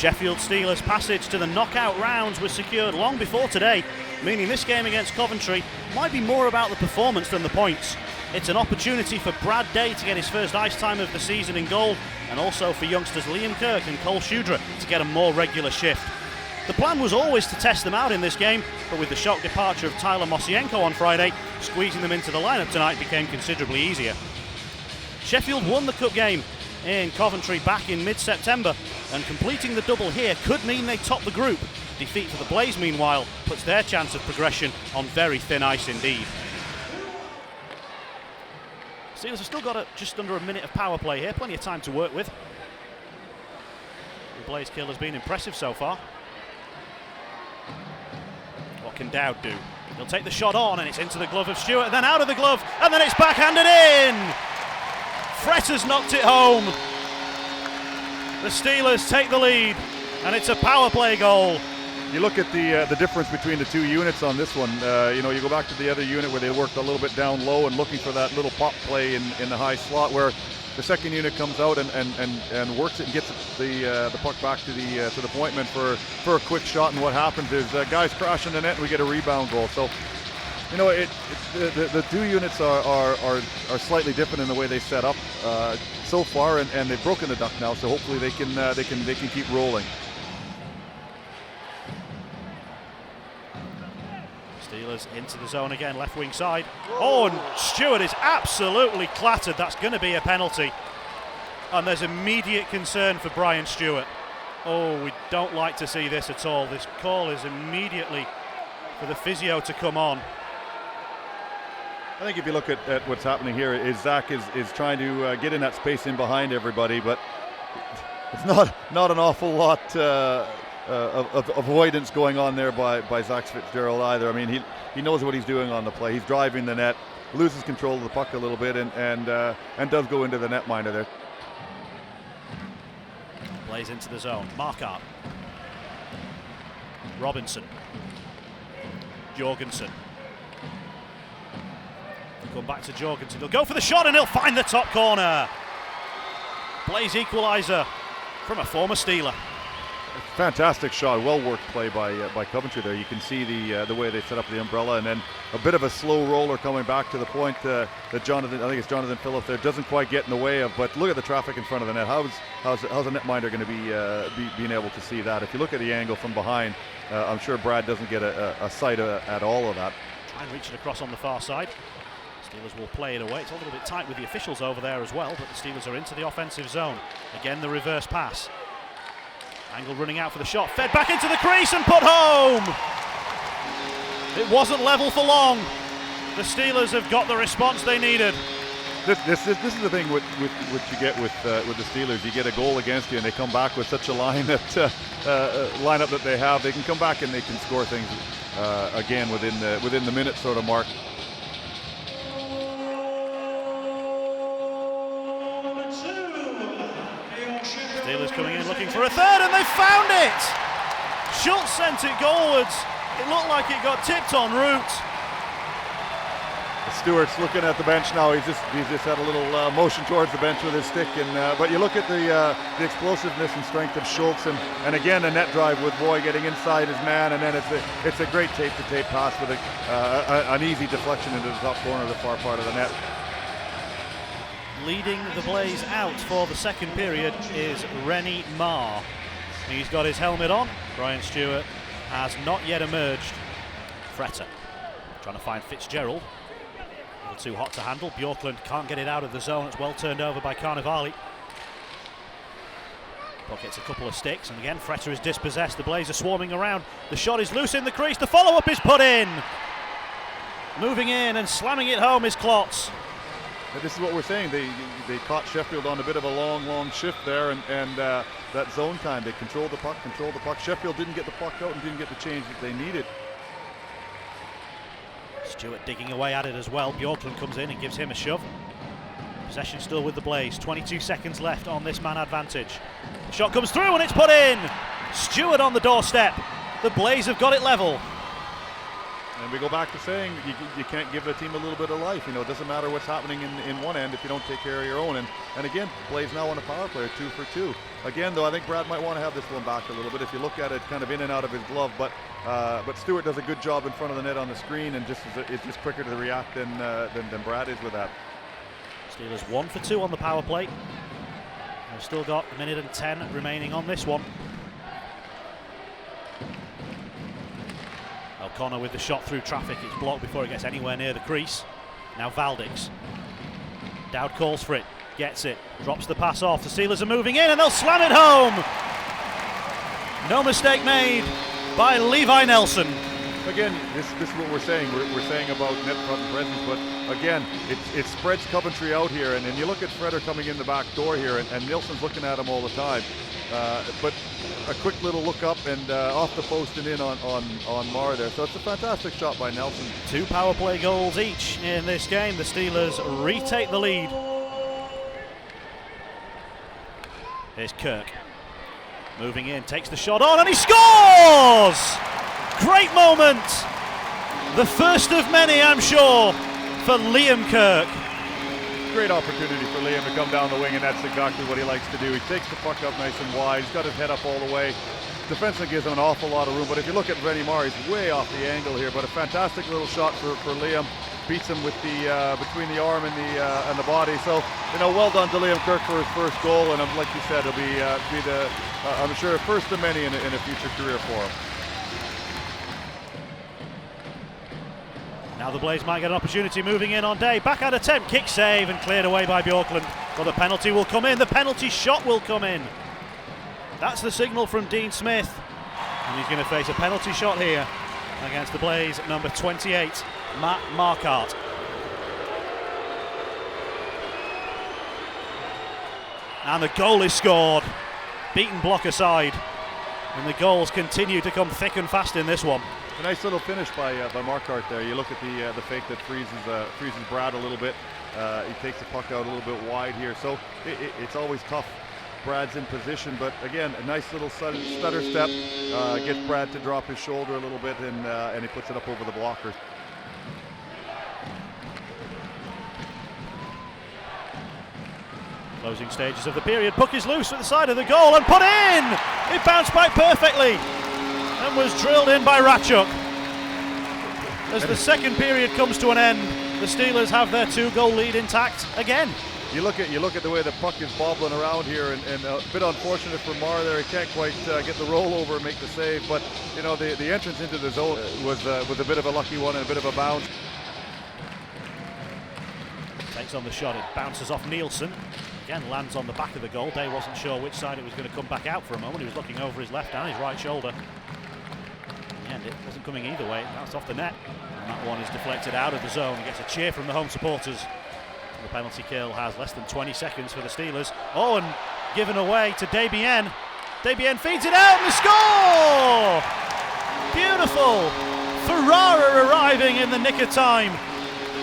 Sheffield Steelers' passage to the knockout rounds was secured long before today, meaning this game against Coventry might be more about the performance than the points. It's an opportunity for Brad Day to get his first ice time of the season in goal, and also for youngsters Liam Kirk and Cole Shudra to get a more regular shift. The plan was always to test them out in this game, but with the shock departure of Tyler Mosienko on Friday, squeezing them into the lineup tonight became considerably easier. Sheffield won the cup game in Coventry back in mid-September, and completing the double here could mean they top the group. Defeat for the Blaze, meanwhile, puts their chance of progression on very thin ice indeed. Steelers have still got just under a minute of power play here, plenty of time to work with. The Blaze kill has been impressive so far. What can Dowd do? He'll take the shot on, and it's into the glove of Stewart, then out of the glove, and then it's backhanded in! Fretter's knocked it home. The Steelers take the lead, and it's a power play goal. You look at the difference between the two units on this one. You go back to the other unit where they worked a little bit down low and looking for that little pop play in the high slot, where the second unit comes out and works it and gets the puck back to the point man for a quick shot. And what happens is guys crash in the net and we get a rebound goal. So the two units are slightly different in the way they set up so far, and they've broken the duck now. So hopefully they can keep rolling. Steelers into the zone again, left wing side. Oh, and Stewart is absolutely clattered. That's going to be a penalty. And there's immediate concern for Brian Stewart. Oh, we don't like to see this at all. This call is immediately for the physio to come on. I think if you look at what's happening here, is Zach is trying to get in that space in behind everybody, but it's not an awful lot of avoidance going on there by Zach Fitzgerald either. I mean, he knows what he's doing on the play. He's driving the net, loses control of the puck a little bit, and does go into the netminder there. Plays into the zone. Markart. Robinson. Jorgensen. Come back to Jorgensen. He'll go for the shot and he'll find the top corner. Blaze equaliser from a former Steeler. Fantastic shot, well worked play by Coventry there. You can see the way they set up the umbrella, and then a bit of a slow roller coming back to the point that Jonathan, I think it's Jonathan Phillips there, doesn't quite get in the way of. But look at the traffic in front of the net. How's a netminder going to be being able to see that? If you look at the angle from behind, I'm sure Brad doesn't get a sight at all of that. Try and reach it across on the far side. Steelers will play it away. It's a little bit tight with the officials over there as well, but the Steelers are into the offensive zone. Again, the reverse pass. Angle running out for the shot, fed back into the crease and put home. It wasn't level for long. The Steelers have got the response they needed. This is the thing with what you get with the Steelers. You get a goal against you, and they come back with such a lineup that they have. They can come back and they can score things again within the minute sort of mark. Steelers coming in looking for a third, and they found it! Schultz sent it goalwards. It looked like it got tipped en route. Stewart's looking at the bench now. He's just had a little motion towards the bench with his stick, but you look at the explosiveness and strength of Schultz, and again a net drive with Roy getting inside his man, and then it's a great tape-to-tape pass with an easy deflection into the top corner of the far part of the net. Leading the Blaze out for the second period is Rennie Marr. He's got his helmet on. Brian Stewart has not yet emerged. Fretter trying to find Fitzgerald. A little too hot to handle. Bjorklund can't get it out of the zone. It's well turned over by Carnevali. Puck gets a couple of sticks, and again Fretter is dispossessed. The Blaze are swarming around. The shot is loose in the crease. The follow-up is put in. Moving in and slamming it home is Klotz. This is what we're saying. They caught Sheffield on a bit of a long shift there, and that zone time, they controlled the puck. Sheffield didn't get the puck out and didn't get the change that they needed. Stewart digging away at it as well. Bjorklund comes in and gives him a shove. Possession still with the Blaze. 22 seconds left on this man advantage. The shot comes through and it's put in. Stewart on the doorstep. The Blaze have got it level. And we go back to saying you can't give a team a little bit of life. It doesn't matter what's happening in one end if you don't take care of your own. And again, Blaze now on a power play, 2 for 2. Again, though, I think Brad might want to have this one back a little bit if you look at it kind of in and out of his glove. But Stewart does a good job in front of the net on the screen, and it's just quicker to react than Brad is with that. Steelers 1 for 2 on the power play. They've still got a minute and 10 remaining on this one. O'Connor with the shot through traffic. It's blocked before it gets anywhere near the crease. Now Valdix. Dowd calls for it, gets it, drops the pass off. The Steelers are moving in and they'll slam it home. No mistake made by Levi Nelson. Again, this is what we're saying. We're saying about net front and presence, but again, it spreads Coventry out here. And you look at Freder coming in the back door here, and Nilsson's looking at him all the time. But a quick little look up and off the post and in on Marr there. So it's a fantastic shot by Nelson. 2 power play goals each in this game. The Steelers retake the lead. Here's Kirk. Moving in, takes the shot on, and he scores! Great moment! The first of many, I'm sure, for Liam Kirk. Great opportunity for Liam to come down the wing, and that's exactly what he likes to do. He takes the puck up nice and wide. He's got his head up all the way. Defenseman gives him an awful lot of room, but if you look at Rennie Marr, he's way off the angle here, but a fantastic little shot for Liam. Beats him with the between the arm and the body. So, well done to Liam Kirk for his first goal, and like you said, it'll be the I'm sure first of many in a future career for him. Now the Blaze might get an opportunity moving in on Day. Backhand attempt, kick save, and cleared away by Bjorklund. But the penalty will come in. The penalty shot will come in. That's the signal from Dean Smith. And he's going to face a penalty shot here against the Blaze, number 28, Matt Marquardt. And the goal is scored. Beaten block aside. And the goals continue to come thick and fast in this one. A nice little finish by Marquardt there. You look at the fake that freezes Brad a little bit. He takes the puck out a little bit wide here. So it's always tough. Brad's in position, but again, a nice little stutter step. Gets Brad to drop his shoulder a little bit, and he puts it up over the blockers. Closing stages of the period. Puck is loose at the side of the goal and put in! It bounced back perfectly and was drilled in by Ratchuk. As the second period comes to an end, the Steelers have their 2-goal lead intact again. You look at the way the puck is bobbling around here, and a bit unfortunate for Marr there. He can't quite get the rollover and make the save, but the entrance into the zone was a bit of a lucky one and a bit of a bounce. Takes on the shot, it bounces off Nielsen. Again, lands on the back of the goal. Day wasn't sure which side it was going to come back out for a moment. He was looking over his left and his right shoulder. And it wasn't coming either way. It bounced off the net. And that one is deflected out of the zone. He gets a cheer from the home supporters. The penalty kill has less than 20 seconds for the Steelers. Oh, and given away to Desbiens. Desbiens feeds it out and the score! Beautiful! Ferrara arriving in the nick of time.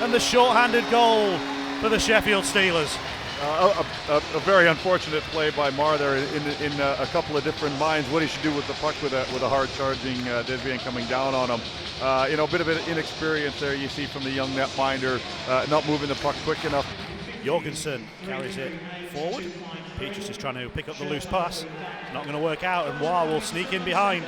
And the short-handed goal for the Sheffield Steelers. A very unfortunate play by Marr there in a couple of different minds. What he should do with the puck with a hard-charging Desbiens coming down on him. A bit of an inexperience there you see from the young netminder, not moving the puck quick enough. Jorgensen carries it forward. Petrus is trying to pick up the loose pass. Not going to work out, and Ward will sneak in behind.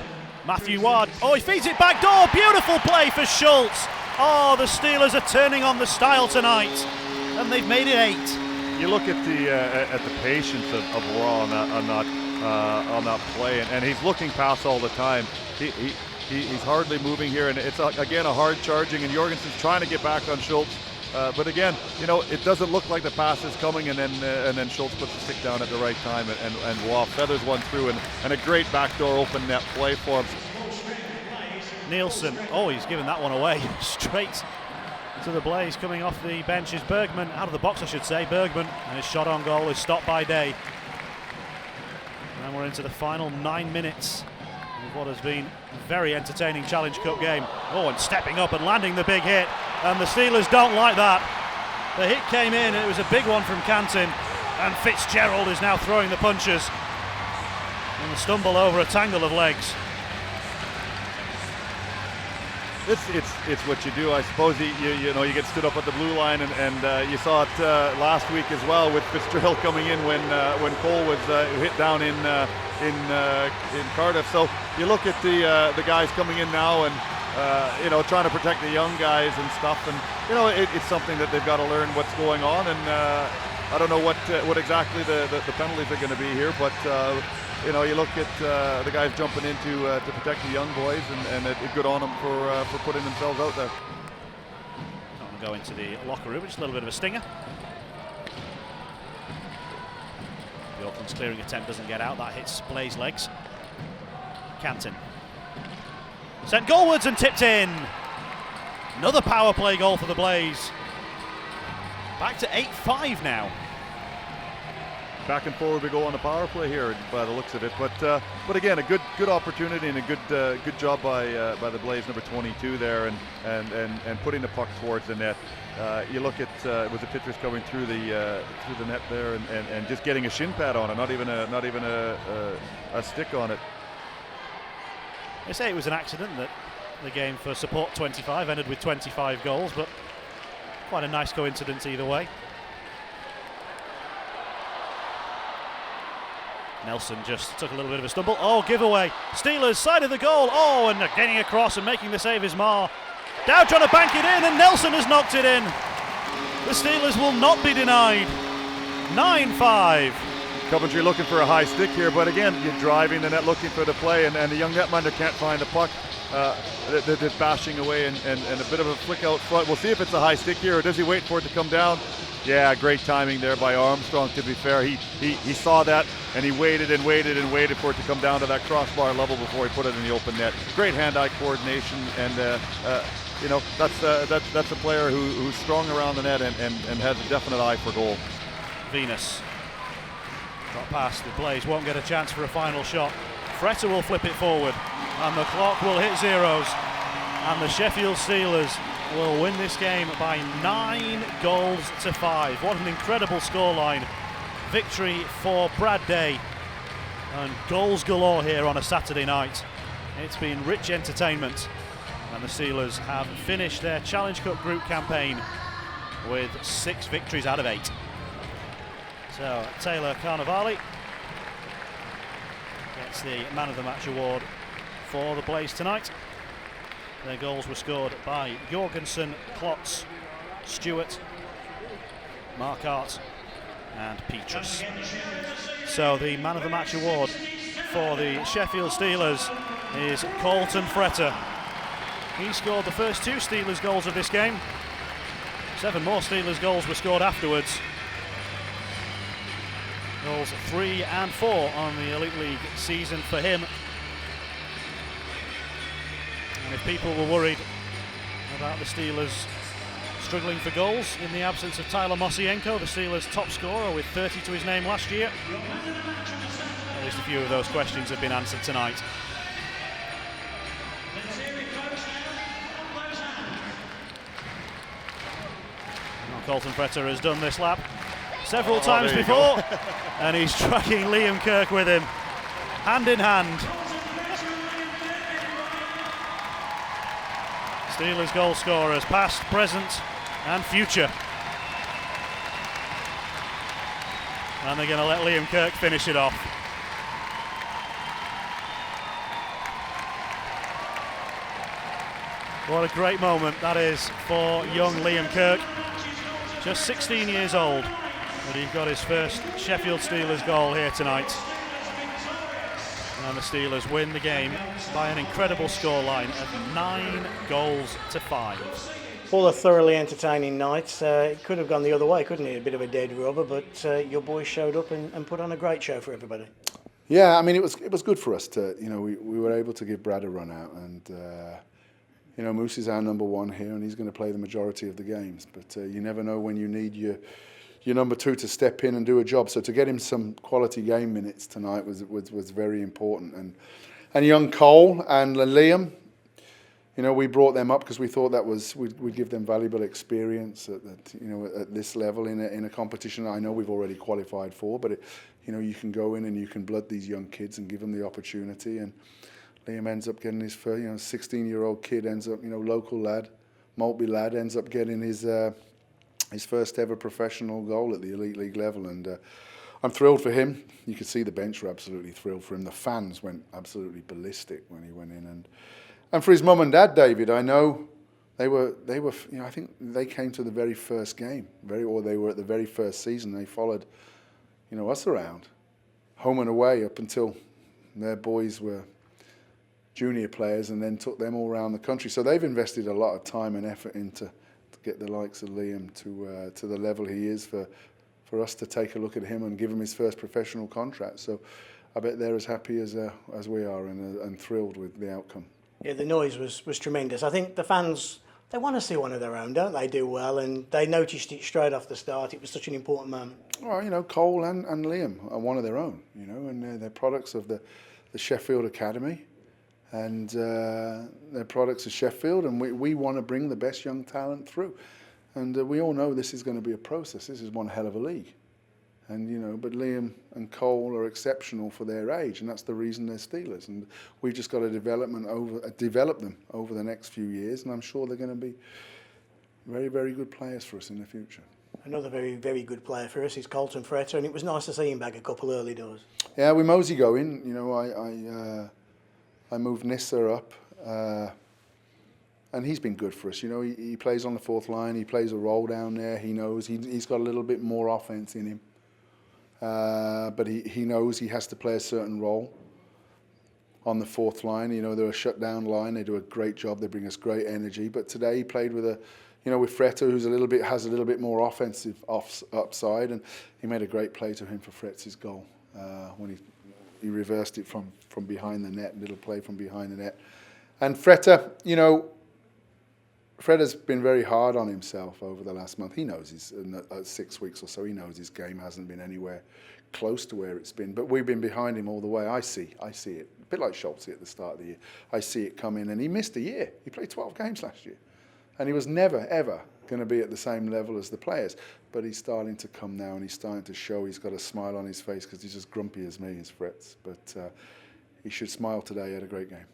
Matthew Ward. Oh, he feeds it back door. Beautiful play for Schultz. Oh, the Steelers are turning on the style tonight, and they've made it 8. You look at the patience of Raw on that play, and he's looking past all the time. He's hardly moving here, and it's again a hard charging, and Jorgensen's trying to get back on Schultz, but again, it doesn't look like the pass is coming, and then Schultz puts the stick down at the right time, and Waugh feathers one through, and a great backdoor open net play for him. Nielsen, oh, he's given that one away straight to the Blaze. Coming off the bench is Bergman, out of the box I should say, Bergman, and his shot on goal is stopped by Day. And then we're into the final 9 minutes of what has been a very entertaining Challenge Cup game. Oh, and stepping up and landing the big hit, and the Steelers don't like that. The hit came in, and it was a big one from Canton, and Fitzgerald is now throwing the punches and a stumble over a tangle of legs. It's it's what you do. I suppose you know, you get stood up at the blue line, and you saw it last week as well with Fitzgerald coming in when Cole was hit down in Cardiff. So you look at the guys coming in now, and you know, trying to protect the young guys and stuff, and you know, it's something that they've got to learn what's going on. And I don't know what exactly the penalties are going to be here, but you know, you look at the guys jumping in to protect the young boys, and good on them for putting themselves out there. I'm going to go into the locker room, just a little bit of a stinger. The Auckland's clearing attempt doesn't get out, that hits Blaze legs. Canton. Sent goalwards and tipped in. Another power play goal for the Blaze. Back to 8-5 now. Back and forward we go on the power play here by the looks of it, but again, a good opportunity and a good job by the Blaze, number 22 there, and putting the puck towards the net. You look at it was a pitcher's coming through the net there, and just getting a shin pad on it, not even a stick on it. They say it was an accident that the game for support 25 ended with 25 goals, but quite a nice coincidence either way. Nelson just took a little bit of a stumble. Oh, giveaway. Steelers, side of the goal. Oh, and getting across and making the save is Marr. Dow trying to bank it in, and Nelson has knocked it in. The Steelers will not be denied. 9-5. Coventry looking for a high stick here, but again, you're driving the net looking for the play, and the young netminder can't find the puck. They're bashing away, and a bit of a flick out front. We'll see if it's a high stick here, or does he wait for it to come down? Yeah, great timing there by Armstrong, to be fair. He saw that, and he waited and waited and waited for it to come down to that crossbar level before he put it in the open net. Great hand-eye coordination, and you know, that's a player who's strong around the net and has a definite eye for goal. Venus got past the Blaze, won't get a chance for a final shot. Fretter will flip it forward, and the clock will hit zeros, and the Sheffield Steelers will win this game by 9-5. What an incredible scoreline. Victory for Brad Day, and goals galore here on a Saturday night. It's been rich entertainment, and the Steelers have finished their Challenge Cup group campaign with 6 victories out of 8. So Taylor Carnevale gets the Man of the Match award for the Blaze tonight. Their goals were scored by Jorgensen, Klotz, Stewart, Markart and Petrus. So the Man of the Match award for the Sheffield Steelers is Colton Fretter. He scored the first 2 Steelers goals of this game. 7 more Steelers goals were scored afterwards. Goals 3 and 4 on the Elite League season for him. And if people were worried about the Steelers struggling for goals in the absence of Tyler Mosienko, the Steelers' top scorer with 30 to his name last year, at least a few of those questions have been answered tonight. Now, Colton Fretter has done this lap several times before, and he's tracking Liam Kirk with him, hand in hand. Steelers goal scorers, past, present and future. And they're going to let Liam Kirk finish it off. What a great moment that is for young Liam Kirk. Just 16 years old, but he got his first Sheffield Steelers goal here tonight. And the Steelers win the game by an incredible scoreline of 9-5. All a thoroughly entertaining night. It could have gone the other way, couldn't it? A bit of a dead rubber, but your boys showed up and put on a great show for everybody. Yeah, I mean, it was good for us to, you know, we were able to give Brad a run out, and you know, Moose is our number 1 here, and he's going to play the majority of the games. But you never know when you need your number 2 to step in and do a job. So to get him some quality game minutes tonight was very important. And young Cole and Liam, you know, we brought them up because we thought that we'd give them valuable experience at this level in a competition that I know we've already qualified for. But you know, you can go in and you can blood these young kids and give them the opportunity. And Liam ends up getting his first, 16-year-old kid ends up, local lad, Maltby lad, ends up getting his first ever professional goal at the elite league level, and I'm thrilled for him. You could see the bench were absolutely thrilled for him. The fans went absolutely ballistic when he went in, and for his mum and dad, David, I know they were. I think they came to the very first game, or they were at the very first season. They followed, us around, home and away, up until their boys were junior players, and then took them all around the country. So they've invested a lot of time and effort into to get the likes of Liam to the level he is for us to take a look at him and give him his first professional contract. So I bet they're as happy as we are and thrilled with the outcome. Yeah, the noise was tremendous. I think the fans, they want to see one of their own, don't they? Do well, and they noticed it straight off the start. It was such an important moment. Well, Cole and Liam are one of their own, and they're products of the Sheffield Academy, and they're products of Sheffield, and we want to bring the best young talent through. And we all know this is going to be a process. This is one hell of a league. And, but Liam and Cole are exceptional for their age, and that's the reason they're Steelers. And we've just got to develop them over the next few years, and I'm sure they're going to be very, very good players for us in the future. Another very, very good player for us is Colton Fretter, and it was nice to see him bag a couple early doors. Yeah, we mosey going. I moved Nissa up, and he's been good for us. He plays on the fourth line. He plays a role down there. He knows he's got a little bit more offense in him. But he knows he has to play a certain role on the fourth line. They're a shutdown line. They do a great job. They bring us great energy. But today he played with with Fretter, who's has a little bit more offensive upside, and he made a great play to him for Fretz's goal when he reversed it from behind the net, little play from behind the net. And Fretter, Fred has been very hard on himself over the last month. He knows he's 6 weeks or so. He knows his game hasn't been anywhere close to where it's been. But we've been behind him all the way. I see it. A bit like Schultz at the start of the year. I see it come in, and he missed a year. He played 12 games last year, and he was never ever going to be at the same level as the players. But he's starting to come now, and he's starting to show. He's got a smile on his face because he's as grumpy as me, as Fritz. But he should smile today. He had a great game.